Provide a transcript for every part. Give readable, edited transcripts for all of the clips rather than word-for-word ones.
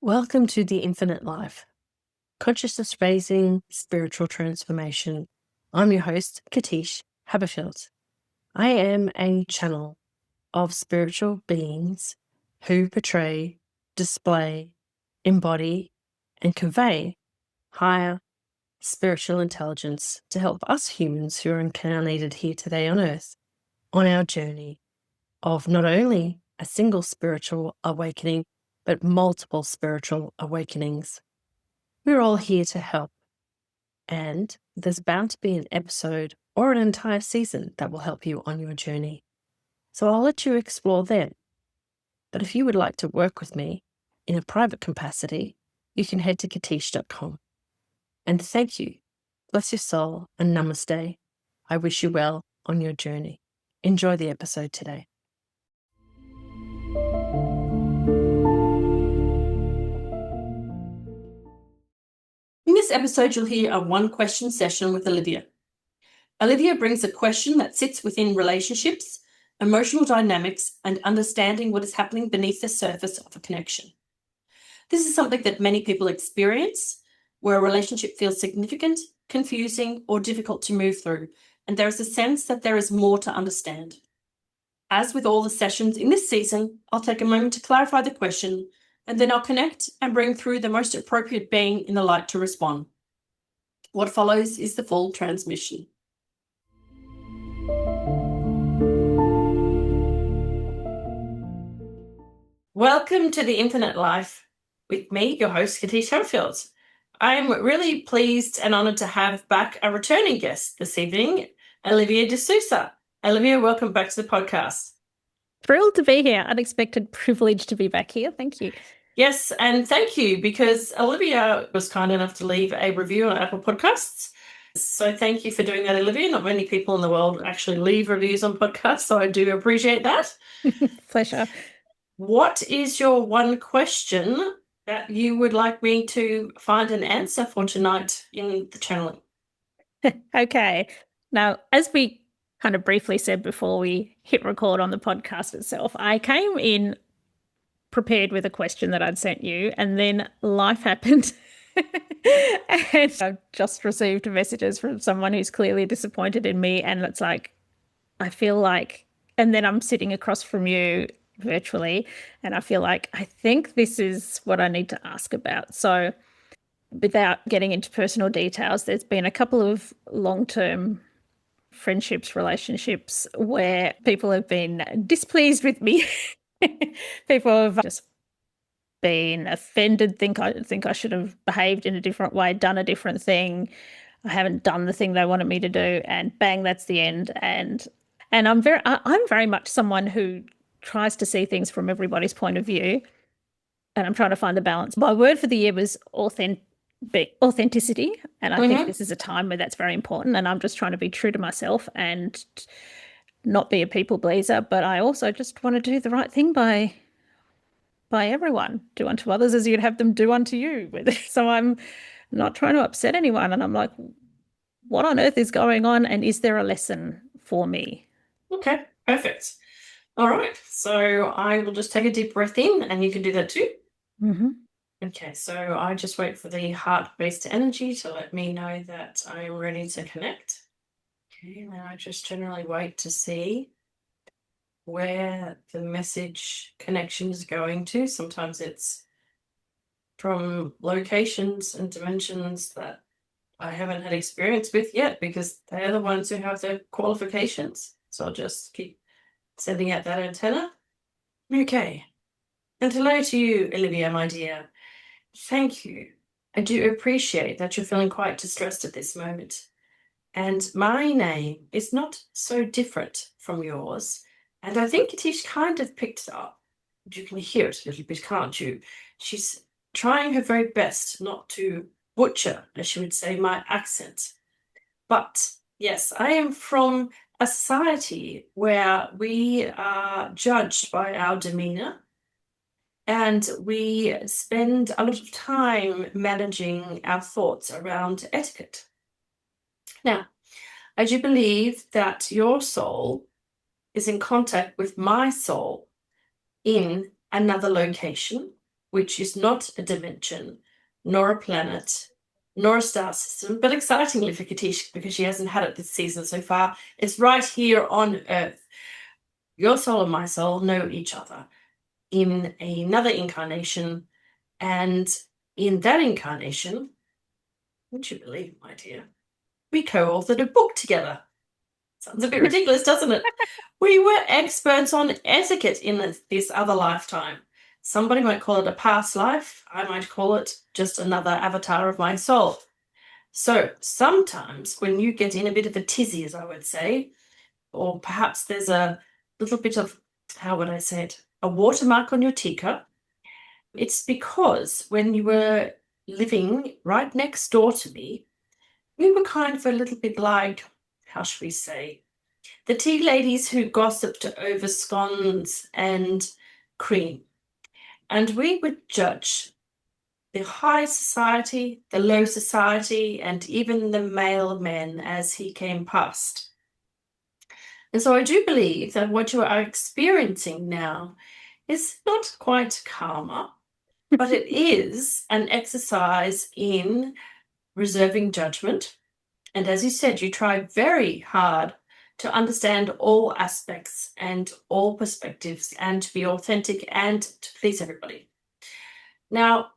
Welcome to the Infinite Life, consciousness raising spiritual transformation. I'm your host, Katish Haberfield. I am a channel of spiritual beings who portray, display, embody, and convey higher spiritual intelligence to help us humans who are incarnated here today on Earth on our journey of not only a single spiritual awakening, but multiple spiritual awakenings. We're all here to help, and there's bound to be an episode or an entire season that will help you on your journey. So I'll let you explore them. But if you would like to work with me in a private capacity, you can head to katish.com. And thank you. Bless your soul and namaste. I wish you well on your journey. Enjoy the episode today. In this episode, you'll hear a one-question session with Olivia. Olivia brings a question that sits within relationships, emotional dynamics, and understanding what is happening beneath the surface of a connection. This is something that many people experience, where a relationship feels significant, confusing, or difficult to move through, and there is a sense that there is more to understand. As with all the sessions in this season, I'll take a moment to clarify the question, and then I'll connect and bring through the most appropriate being in the light to respond. What follows is the full transmission. Welcome to the Infinite Life with me, your host, Katish Haberfield. I'm really pleased and honoured to have back a returning guest this evening, Olivia de Sousa. Olivia, welcome back to the podcast. Thrilled to be here. Unexpected privilege to be back here. Thank you. Yes, and thank you, because Olivia was kind enough to leave a review on Apple Podcasts. So thank you for doing that, Olivia. Not many people in the world actually leave reviews on podcasts, so I do appreciate that. Pleasure. What is your one question that you would like me to find an answer for tonight in the channeling? Okay. Now, as we kind of briefly said before we hit record on the podcast itself, I came in prepared with a question that I'd sent you, and then life happened. And I've just received messages from someone who's clearly disappointed in me, and it's like, I feel like, and then I'm sitting across from you virtually, and I feel like I think this is what I need to ask about. So, without getting into personal details, there's been a couple of long-term friendships, relationships where people have been displeased with me. People have just been offended, think I should have behaved in a different way, done a different thing. I haven't done the thing they wanted me to do, and bang, that's the end. And I'm very much someone who tries to see things from everybody's point of view, and I'm trying to find the balance. My word for the year was authenticity, and I think this is a time where that's very important, and I'm just trying to be true to myself and not be a people pleaser, but I also just want to do the right thing by everyone. Do unto others as you'd have them do unto you. So I'm not trying to upset anyone, and I'm like, what on earth is going on, and is there a lesson for me? Okay, perfect. All right, so I will just take a deep breath in, and you can do that too. Mm-hmm. Okay, so I just wait for the heart-based energy to let me know that I'm ready to connect. Okay, and then I just generally wait to see where the message connection is going to. Sometimes it's from locations and dimensions that I haven't had experience with yet, because they're the ones who have the qualifications. So I'll just keep sending out that antenna. Okay. And hello to you, Olivia, my dear. Thank you. I do appreciate that you're feeling quite distressed at this moment. And my name is not so different from yours. And I think Katish kind of picked it up. You can hear it a little bit, can't you? She's trying her very best not to butcher, as she would say, my accent. But yes, I am from a society where we are judged by our demeanor, and we spend a lot of time managing our thoughts around etiquette. Now, I do believe that your soul is in contact with my soul in another location which is not a dimension, nor a planet, nor a star system, but excitingly for Katish, because she hasn't had it this season so far, it's right here on Earth. Your soul and my soul know each other in another incarnation, and in that incarnation, would you believe, my dear, we co-authored a book together. Sounds a bit ridiculous, doesn't it? We were experts on etiquette in this other lifetime. Somebody might call it a past life. I might call it just another avatar of my soul. So sometimes when you get in a bit of a tizzy, as I would say, or perhaps there's a little bit of, how would I say it, a watermark on your teacup, it's because when you were living right next door to me, we were kind of a little bit like, how should we say, the tea ladies who gossiped over scones and cream. And we would judge the high society, the low society, and even the male men as he came past. And so I do believe that what you are experiencing now is not quite karma, but it is an exercise in reserving judgment. And as you said, you try very hard to understand all aspects and all perspectives and to be authentic and to please everybody. Now,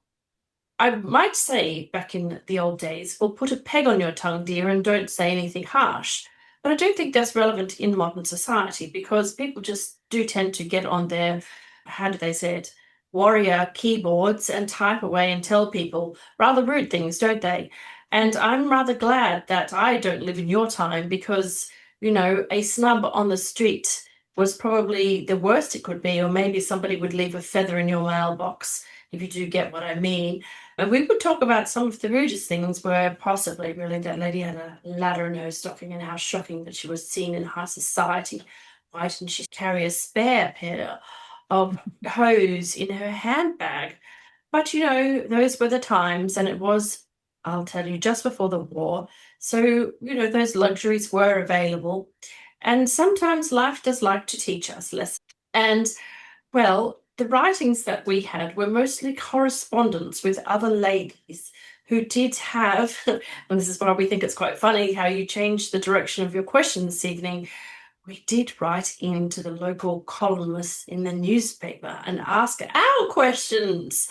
I might say back in the old days, well, put a peg on your tongue, dear, and don't say anything harsh. But I don't think that's relevant in modern society because people just do tend to get on their, how do they say it, warrior keyboards and type away and tell people rather rude things, don't they? And I'm rather glad that I don't live in your time because, you know, a snub on the street was probably the worst it could be, or maybe somebody would leave a feather in your mailbox, if you do get what I mean. And we would talk about some of the rudest things where possibly really that lady had a ladder in her stocking and how shocking that she was seen in high society. Why didn't she carry a spare pair of hose in her handbag? But, you know, those were the times, and it was, I'll tell you, just before the war. So, you know, those luxuries were available. And sometimes life does like to teach us lessons. And, well, the writings that we had were mostly correspondence with other ladies who did have, and this is why we think it's quite funny how you changed the direction of your question this evening. We did write into the local columnists in the newspaper and ask our questions.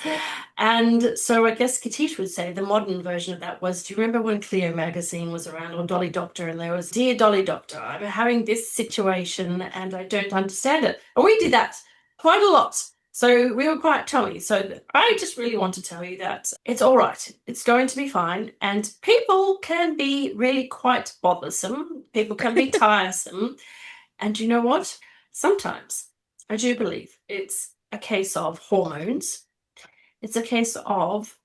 And so I guess Katish would say the modern version of that was, do you remember when Cleo magazine was around, or Dolly Doctor, and there was, Dear Dolly Doctor, I'm having this situation and I don't understand it. And we did that quite a lot. So we were quite chummy. So I just really want to tell you that it's all right. It's going to be fine. And people can be really quite bothersome. People can be tiresome. And you know what? Sometimes I do believe it's a case of hormones. It's a case of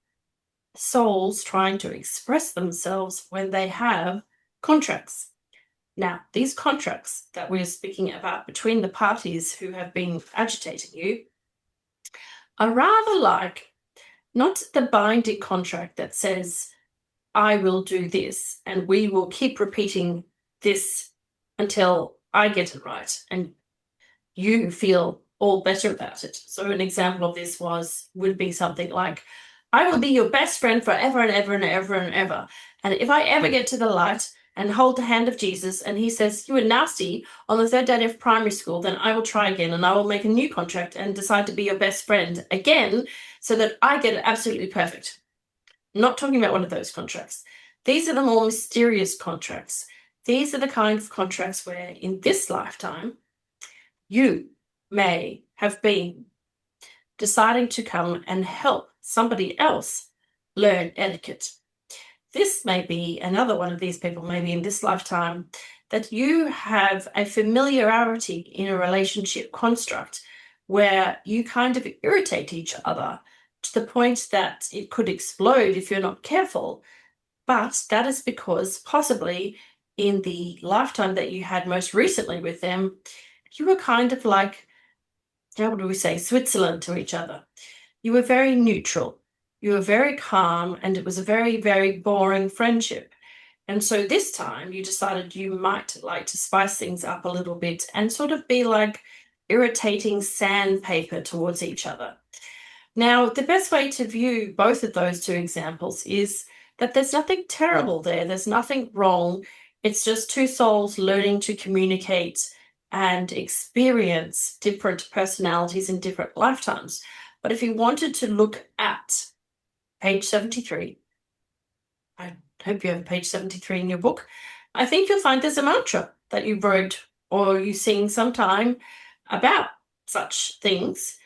souls trying to express themselves when they have contracts. Now, these contracts that we're speaking about between the parties who have been agitating you are rather like not the binding contract that says, I will do this and we will keep repeating this until I get it right and you feel all better about it. So an example of this would be something like, I will be your best friend forever and ever and ever and ever. And if I ever get to the light and hold the hand of Jesus and he says, you were nasty on the third day of primary school, then I will try again and I will make a new contract and decide to be your best friend again so that I get it absolutely perfect. I'm not talking about one of those contracts. These are the more mysterious contracts. These are the kind of contracts where in this lifetime, you may have been deciding to come and help somebody else learn etiquette. This may be another one of these people, maybe in this lifetime, that you have a familiarity in a relationship construct where you kind of irritate each other to the point that it could explode if you're not careful. But that is because possibly in the lifetime that you had most recently with them, you were kind of like, how would we say, Switzerland to each other. You were very neutral. You were very calm, and it was a very, very boring friendship. And so this time you decided you might like to spice things up a little bit and sort of be like irritating sandpaper towards each other. Now, the best way to view both of those two examples is that there's nothing terrible there. There's nothing wrong. It's just two souls learning to communicate and experience different personalities in different lifetimes. But if you wanted to look at page 73, I hope you have page 73 in your book, I think you'll find there's a mantra that you wrote or you sing sometime about such things.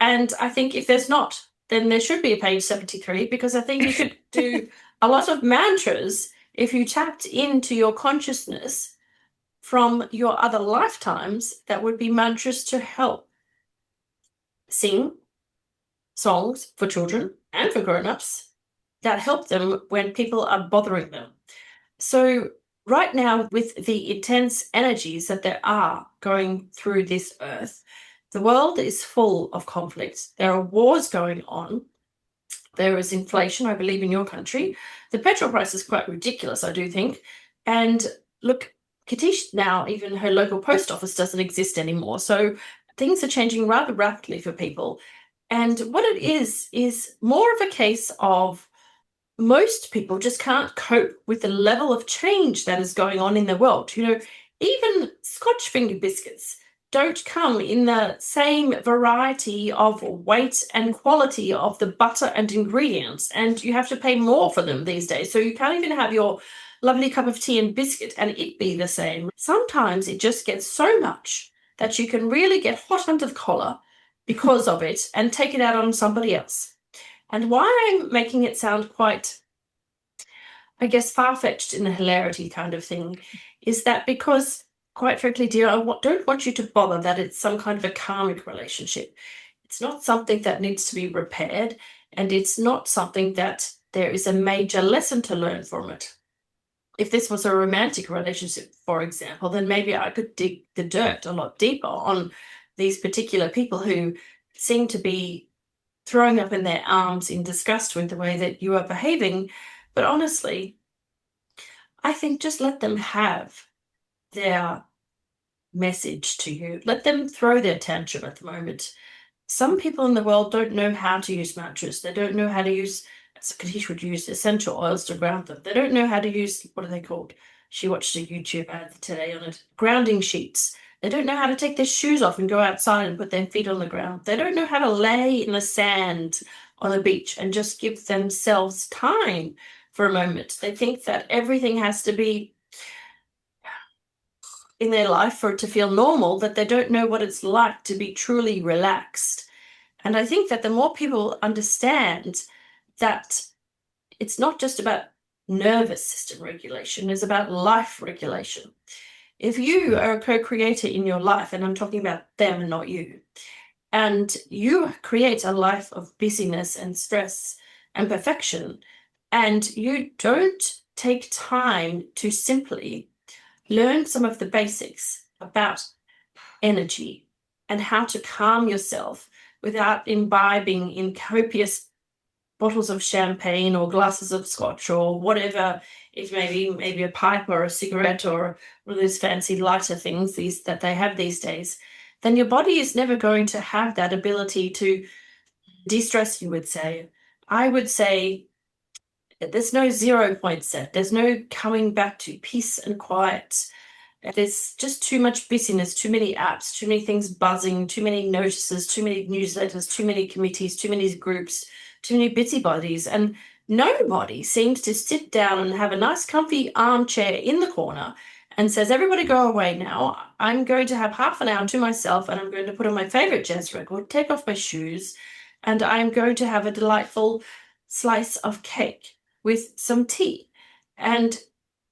And I think if there's not, then there should be a page 73, because I think you could do a lot of mantras if you tapped into your consciousness from your other lifetimes. That would be mantras to help sing songs for children and for grown-ups that help them when people are bothering them. So right now, with the intense energies that there are going through this earth, the world is full of conflicts. There are wars going on. There is inflation, I believe, in your country. The petrol price is quite ridiculous, I do think. And look, Katish now, even her local post office doesn't exist anymore. So things are changing rather rapidly for people. And what it is more of a case of most people just can't cope with the level of change that is going on in the world. You know, even Scotch finger biscuits don't come in the same variety of weight and quality of the butter and ingredients, and you have to pay more for them these days. So you can't even have your lovely cup of tea and biscuit and it be the same. Sometimes it just gets so much that you can really get hot under the collar because of it and take it out on somebody else. And why I'm making it sound quite, I guess, far-fetched in the hilarity kind of thing is that because, quite frankly, dear, I don't want you to bother that it's some kind of a karmic relationship. It's not something that needs to be repaired, and it's not something that there is a major lesson to learn from it. If this was a romantic relationship, for example, then maybe I could dig the dirt a lot deeper on these particular people who seem to be throwing up in their arms in disgust with the way that you are behaving. But honestly, I think just let them have their message to you. Let them throw their tantrum at the moment. Some people in the world don't know how to use mantras. They don't know how to use, as Katish would use, essential oils to ground them. They don't know how to use, what are they called? She watched a YouTube ad today on it. Grounding sheets. They don't know how to take their shoes off and go outside and put their feet on the ground. They don't know how to lay in the sand on the beach and just give themselves time for a moment. They think that everything has to be in their life for it to feel normal, that they don't know what it's like to be truly relaxed. And I think that the more people understand that it's not just about nervous system regulation, it's about life regulation. If you are a co-creator in your life, and I'm talking about them and not you, and you create a life of busyness and stress and perfection, and you don't take time to simply learn some of the basics about energy and how to calm yourself without imbibing in copious bottles of champagne or glasses of scotch or whatever it may be, maybe a pipe or a cigarette or one of those fancy lighter things that they have these days, then your body is never going to have that ability to de-stress, you would say. I would say there's no 0 point set. There's no coming back to peace and quiet. There's just too much busyness, too many apps, too many things buzzing, too many notices, too many newsletters, too many committees, too many groups, too many busybodies. And nobody seems to sit down and have a nice comfy armchair in the corner and says, everybody go away now. I'm going to have half an hour to myself and I'm going to put on my favorite jazz record, take off my shoes, and I'm going to have a delightful slice of cake with some tea and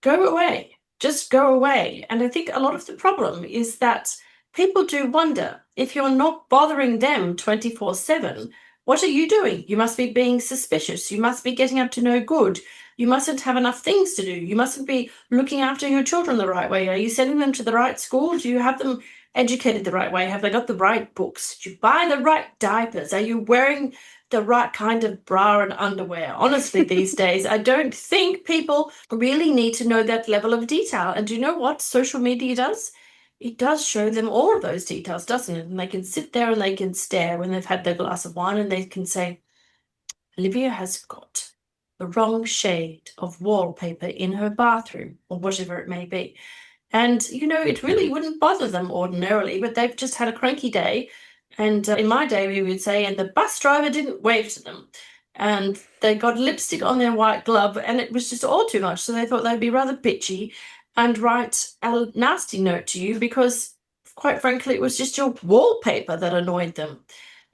go away. Just go away. And I think a lot of the problem is that people do wonder, if you're not bothering them 24/7, what are you doing? You must be being suspicious. You must be getting up to no good. You mustn't have enough things to do. You mustn't be looking after your children the right way. Are you sending them to the right school? Do you have them educated the right way? Have they got the right books? Did you buy the right diapers? Are you wearing the right kind of bra and underwear? Honestly, these days, I don't think people really need to know that level of detail. And do you know what social media does? it does show them all of those details, doesn't it? And they can sit there and they can stare when they've had their glass of wine, and they can say, Olivia has got the wrong shade of wallpaper in her bathroom, or whatever it may be. And, it really wouldn't bother them ordinarily, but they've just had a cranky day. And in my day, we would say, and the bus driver didn't wave to them. And they got lipstick on their white glove, and it was just all too much. So they thought they'd be rather bitchy and write a nasty note to you because, quite frankly, it was just your wallpaper that annoyed them.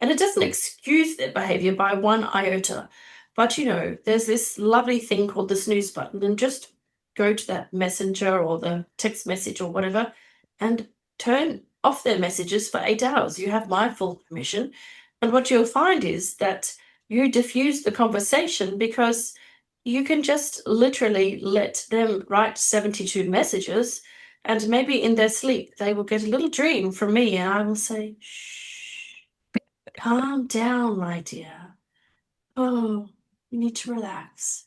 And it doesn't excuse their behavior by one iota. But, there's this lovely thing called the snooze button, and just go to that messenger or the text message or whatever and turn off their messages for 8 hours. You have my full permission. And what you'll find is that you diffuse the conversation because you can just literally let them write 72 messages, and maybe in their sleep they will get a little dream from me, and I will say, shh, calm down, my dear. Oh, you need to relax.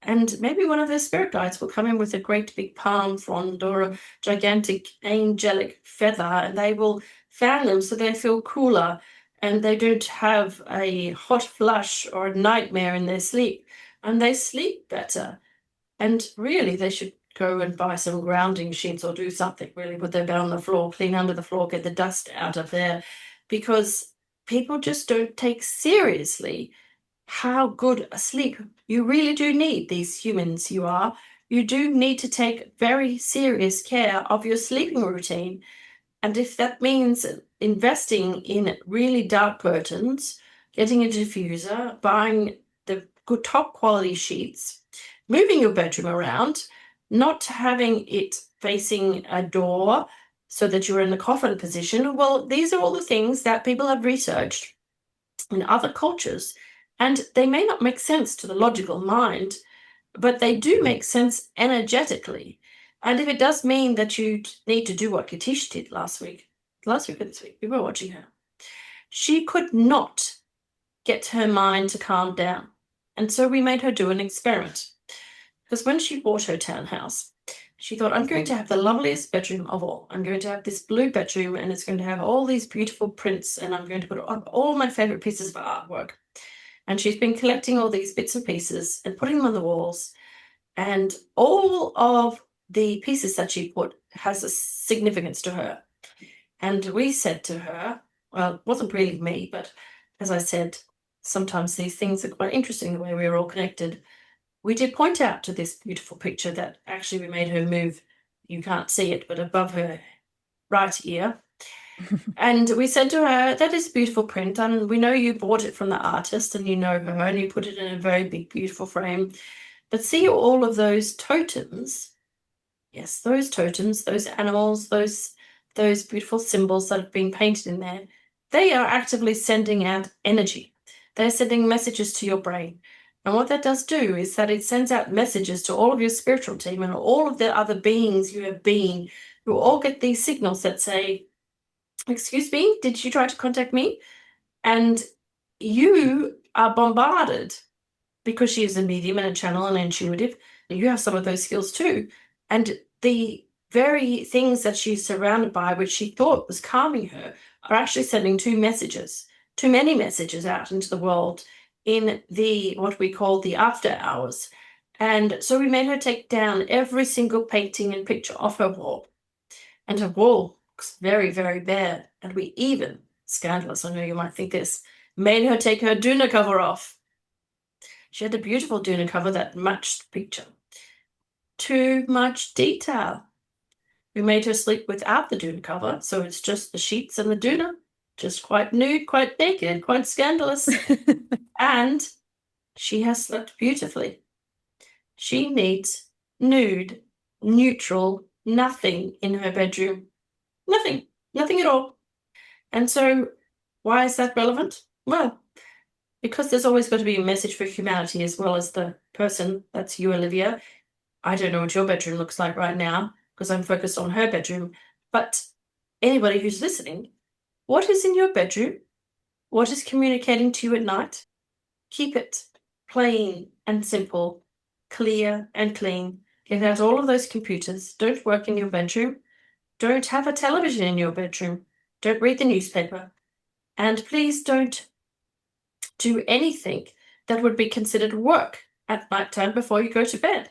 And maybe one of their spirit guides will come in with a great big palm frond or a gigantic angelic feather, and they will fan them so they feel cooler and they don't have a hot flush or a nightmare in their sleep, and they sleep better. And really, they should go and buy some grounding sheets or do something, really put their bed on the floor, clean under the floor, get the dust out of there, because people just don't take seriously how good a sleep you really do need. These humans you are, you do need to take very serious care of your sleeping routine. And if that means investing in really dark curtains, getting a diffuser, buying the good top quality sheets, moving your bedroom around, not having it facing a door so that you're in the coffin position, well, these are all the things that people have researched in other cultures, and they may not make sense to the logical mind, but they do make sense energetically. And if it does mean that you need to do what Katish did last week or this week, we were watching her, she could not get her mind to calm down. And so we made her do an experiment. Because when she bought her townhouse, she thought, I'm going to have the loveliest bedroom of all. I'm going to have this blue bedroom, and it's going to have all these beautiful prints, and I'm going to put up all my favorite pieces of artwork. And she's been collecting all these bits and pieces and putting them on the walls. And all of the pieces that she put has a significance to her. And we said to her, well, it wasn't really me, but as I said, sometimes these things are quite interesting, the way we're all connected. We did point out to this beautiful picture that actually we made her move. You can't see it, but above her right ear. And we said to her, that is a beautiful print, and we know you bought it from the artist, and you know her, and you put it in a very big, beautiful frame. But see all of those totems? Yes, those totems, those animals, those beautiful symbols that have been painted in there, they are actively sending out energy. They're sending messages to your brain. And what that does do is that it sends out messages to all of your spiritual team and all of the other beings you have been, who all get these signals that say, excuse me, did you try to contact me? And you are bombarded, because she is a medium and a channel and intuitive. You have some of those skills too. And the very things that she's surrounded by, which she thought was calming her, are actually sending too many messages out into the world in the what we call the after hours. And so we made her take down every single painting and picture off her wall. And her wall looks very, very bad. And we even, scandalous, I know you might think this, made her take her doona cover off. She had a beautiful doona cover that matched the picture. Too much detail. We made her sleep without the doona cover, so it's just the sheets and the doona, just quite nude, quite naked, quite scandalous. And she has slept beautifully. She needs nude, neutral, nothing in her bedroom. Nothing at all. And so why is that relevant? Well, because there's always got to be a message for humanity as well as the person. That's you, Olivia. I don't know what your bedroom looks like right now because I'm focused on her bedroom. But anybody who's listening, what is in your bedroom? What is communicating to you at night? Keep it plain and simple, clear and clean. Get out all of those computers. Don't work in your bedroom. don't have a television in your bedroom. Don't read the newspaper. And please don't do anything that would be considered work at night time before you go to bed.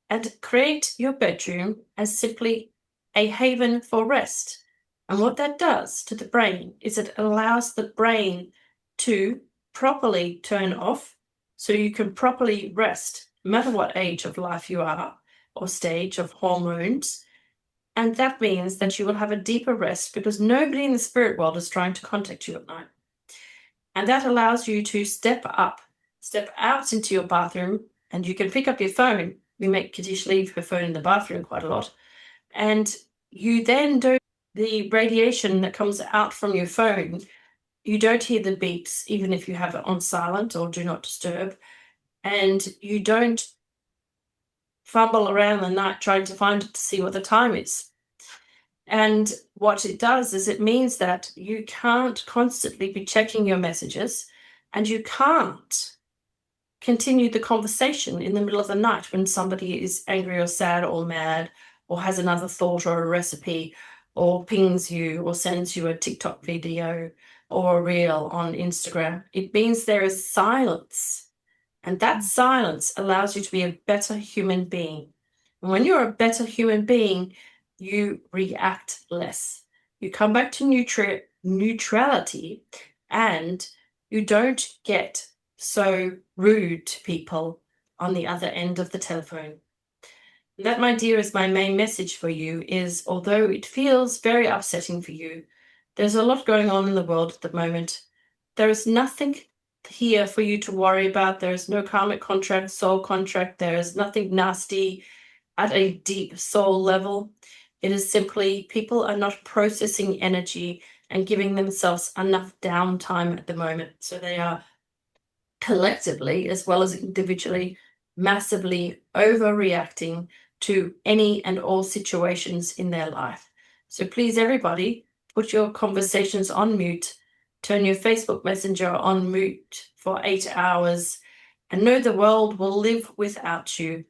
And create your bedroom as simply a haven for rest. And what that does to the brain is it allows the brain to properly turn off so you can properly rest, no matter what age of life you are or stage of hormones. And that means that you will have a deeper rest because nobody in the spirit world is trying to contact you at night. And that allows you to step out into your bathroom, and you can pick up your phone. We make Kadish leave her phone in the bathroom quite a lot. And you then don't, the radiation that comes out from your phone, you don't hear the beeps, even if you have it on silent or do not disturb. And you don't fumble around the night trying to find it to see what the time is. And what it does is it means that you can't constantly be checking your messages, and you can't continue the conversation in the middle of the night when somebody is angry or sad or mad or has another thought or a recipe or pings you or sends you a TikTok video or a reel on Instagram. It means there is silence, and that silence allows you to be a better human being. And when you're a better human being, you react less. You come back to neutrality, and you don't get so rude to people on the other end of the telephone. That, my dear, is my main message for you, is although it feels very upsetting for you, there's a lot going on in the world at the moment. There is nothing here for you to worry about. There is no karmic contract, soul contract. There is nothing nasty at a deep soul level. It is simply people are not processing energy and giving themselves enough downtime at the moment. So they are collectively, as well as individually, massively overreacting to any and all situations in their life. So please, everybody, put your conversations on mute, turn your Facebook Messenger on mute for 8 hours, and know the world will live without you.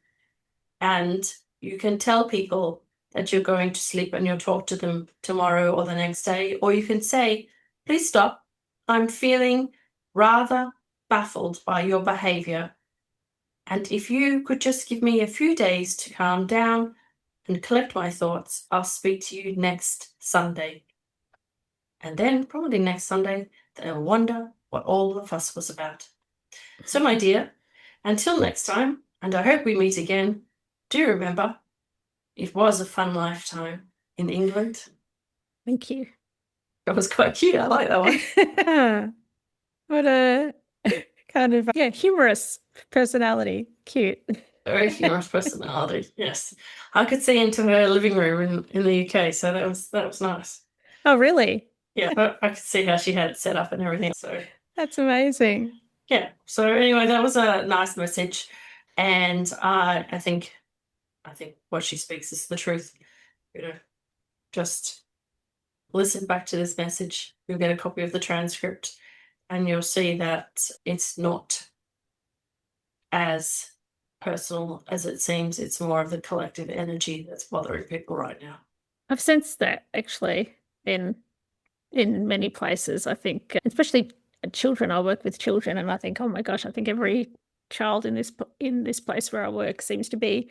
And you can tell people that you're going to sleep and you'll talk to them tomorrow or the next day, or you can say, please stop. I'm feeling rather baffled by your behavior. And if you could just give me a few days to calm down and collect my thoughts, I'll speak to you next Sunday. And then probably next Sunday, they'll wonder what all the fuss was about. So, my dear, until next time, and I hope we meet again, do remember, it was a fun lifetime in England. Thank you. That was quite cute. I like that one. What a kind of, humorous personality. Cute. Very humorous personality. Yes, I could see into her living room in the UK, so that was nice. Oh, really? Yeah, but I could see how she had it set up and everything. So That's amazing. yeah. So anyway, that was a nice message, and I think what she speaks is the truth. You know, just listen back to this message. You'll get a copy of the transcript, and you'll see that it's not as personal as it seems. It's more of the collective energy that's bothering people right now. I've sensed that actually in many places. I think, especially children. I work with children, and I think, oh my gosh, I think every child in this place where I work seems to be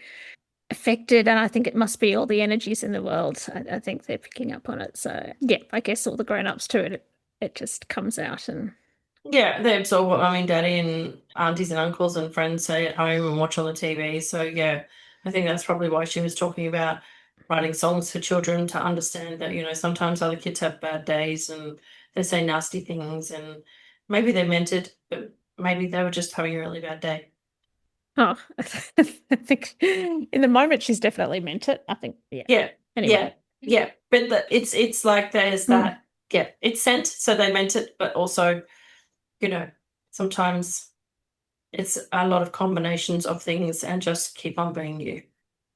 affected, and I think it must be all the energies in the world. I think they're picking up on it. So yeah, I guess all the grown-ups too. It just comes out, and yeah, they absorb what mummy and daddy and aunties and uncles and friends say at home and watch on the TV. So yeah, I think that's probably why she was talking about writing songs for children, to understand that, sometimes other kids have bad days and they say nasty things, and maybe they meant it, but maybe they were just having a really bad day. oh, I think in the moment she's definitely meant it. I think, yeah. Yeah. Anyway. Yeah. But it's like there's that, it's sent, so they meant it, but also, sometimes it's a lot of combinations of things, and just keep on being you.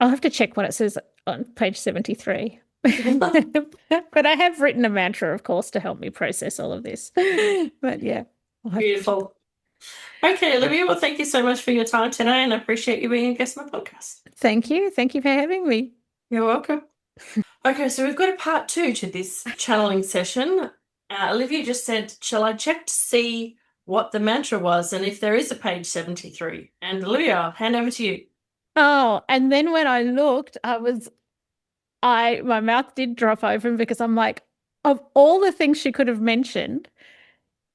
I'll have to check what it says on page 73. But I have written a mantra, of course, to help me process all of this. But yeah. Beautiful. Okay, Olivia, well, thank you so much for your time today, and I appreciate you being a guest on my podcast. Thank you. Thank you for having me. You're welcome. Okay, so we've got a part 2 to this channeling session. Olivia just said, shall I check to see what the mantra was and if there is a page 73? And Olivia, I'll hand over to you. Oh, and then when I looked, my mouth did drop open because I'm like, of all the things she could have mentioned,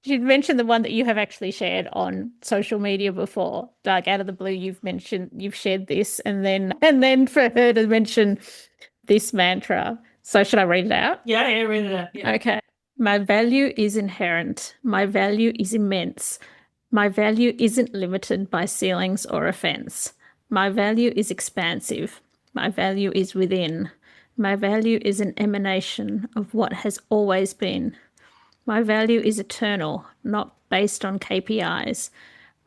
she'd mentioned the one that you have actually shared on social media before. Like out of the blue, you've shared this, and then for her to mention this mantra. So should I read it out? Yeah, read it out. Yeah. Okay. My value is inherent. My value is immense. My value isn't limited by ceilings or a fence. My value is expansive. My value is within. My value is an emanation of what has always been. My value is eternal, not based on KPIs.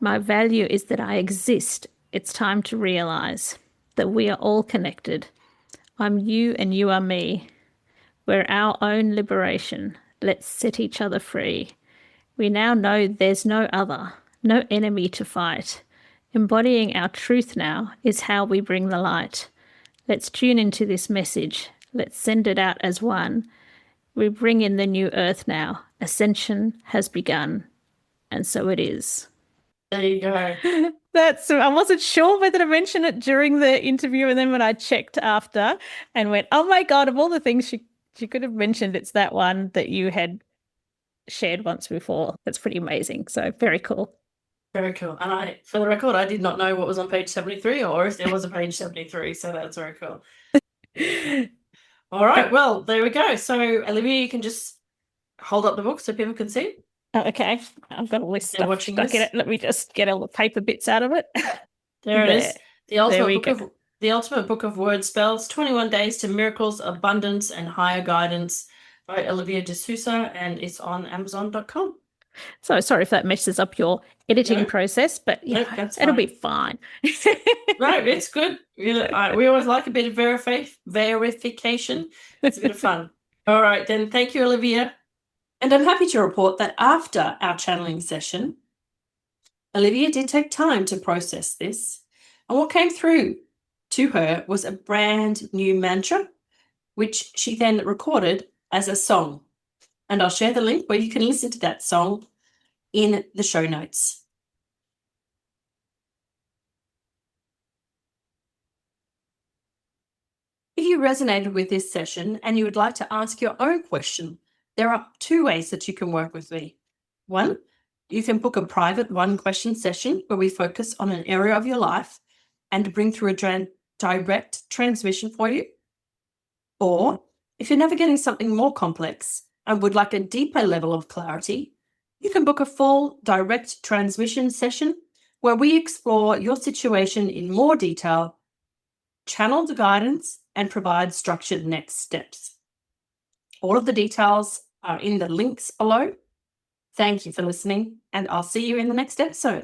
My value is that I exist. It's time to realize that we are all connected. I'm you and you are me. We're our own liberation. Let's set each other free. We now know there's no other, no enemy to fight. Embodying our truth now is how we bring the light. Let's tune into this message. Let's send it out as one. We bring in the new earth now. Ascension has begun. And so it is. There you go. I wasn't sure whether to mention it during the interview, and then when I checked after and went, oh my God, of all the things she could have mentioned, it's that one that you had shared once before. That's pretty amazing. So very cool. Very cool. And for the record, I did not know what was on page 73 or if there was a page 73. So that's very cool. All right. Well, there we go. So Olivia, you can just hold up the book so people can see. Oh, okay. I've got all this They're stuff watching stuck in this. it. Let me just get all the paper bits out of it. There it is. The ultimate book of word spells, 21 Days to Miracles, Abundance, and Higher Guidance by Olivia de Sousa, and it's on Amazon.com. So sorry if that messes up your editing process, but it'll be fine. No, it's good. We always like a bit of verification. It's a bit of fun. All right, then. Thank you, Olivia. And I'm happy to report that after our channeling session, Olivia did take time to process this. And what came through to her was a brand new mantra, which she then recorded as a song. And I'll share the link where you can listen to that song in the show notes. If you resonated with this session and you would like to ask your own question, there are 2 ways that you can work with me. 1, you can book a private 1-question session where we focus on an area of your life and bring through a direct transmission for you. Or if you're navigating something more complex and would like a deeper level of clarity, you can book a full direct transmission session where we explore your situation in more detail, channel the guidance, and provide structured next steps. All of the details are in the links below. Thank you for listening, and I'll see you in the next episode.